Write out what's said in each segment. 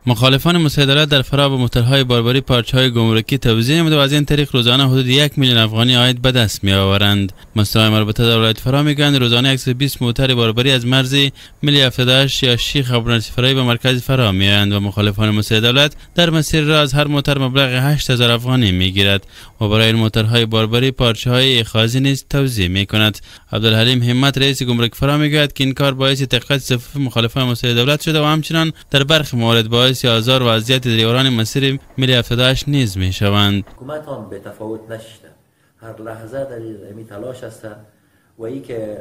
مخالفان مساعدت در فرار با موتورهای باربری پارچه‌های گمرکی توزیع نموده و از این طریق روزانه حدود 1 میلیون افغانی عاید به دست می‌آورند. مستندات مربوطه در ولایت فرا میگویند روزانه 120 موتر باربری از مرز ملی 78 یا شیخ ابونصیفرایی به مرکز فرا می‌آیند و مخالفان مساعدت در مسیر را از هر موتر مبلغ 8000 افغانی می‌گیرد و برای این موترهای باربری پارچه‌های اخاذی نیز توزیع می‌کند. عبدالحلیم همت رئیس گمرک فرا میگوید که این کار باعث تقویت صفوف مخالفان مساعدت شده و همچنین در برخی موارد باعث آزار و اذیت دریوران مسیر ملی 78 نیز می شوند. حکومت هم به تفاوت نشده، هر لحظه در این تلاش است و ای که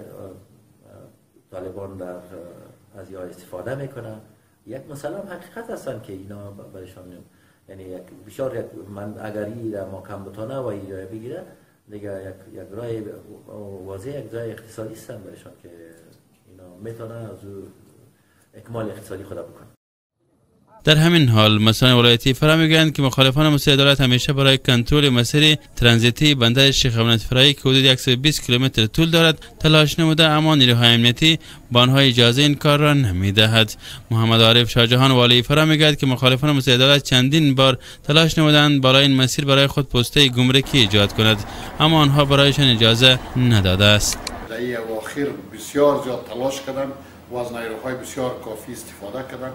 طالبان در از یا استفاده میکنه. یک مثلا حقیقت هستن که اینا برشان یعنی بسیار من اگری در محکم بتانه و ای جای بگیره دیگه یک راه واضح، یک راه اقتصادی هستن برشان که اینا میتونه از اکمال اقتصادی خود بکنه. در همین حال مسئولان ولایتی فرا میگویند که مخالفان مساعدت همیشه برای کنترل مسیر ترانزیتی بندر شیخ ابونصیفرایی که حدود 120 کیلومتر طول دارد تلاش نموده، اما نیروهای امنیتی به آنها اجازه این کار را نمیدهد. محمد عارف شاهجهان والی فرا میگوید که مخالفان مساعدت چندین بار تلاش نمودند بالای این مسیر برای خود پسته گمرکی ایجاد کند، اما آنها برایشان اجازه نداده است. در اواخر بسیار زیاد تلاش کردند و از نیروهای بسیار کافی استفاده کردند.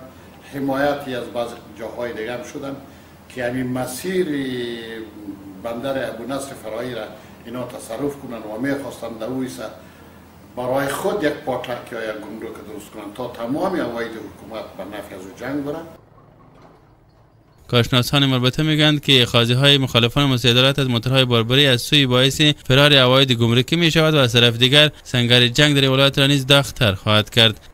حمایتی از بعض جاهای دیگر شدن که همین مسیر بندر ابونصیفرایی را اینا تصرف کنن و میخواستند در اویسه برای خود یک پاتک یا یک گمرک درست کنن تا تمامی عواید حکومت به نفع از جنگ برن. کارشناسان مربوطه میگویند که اخاذی‌های مخالفان مساعدت از موتورهای باربری از سوی باعث فرار عواید گمرکی می شود و از طرف دیگر سنگر جنگ در ولایت را نیز داغ‌تر خواهد کرد.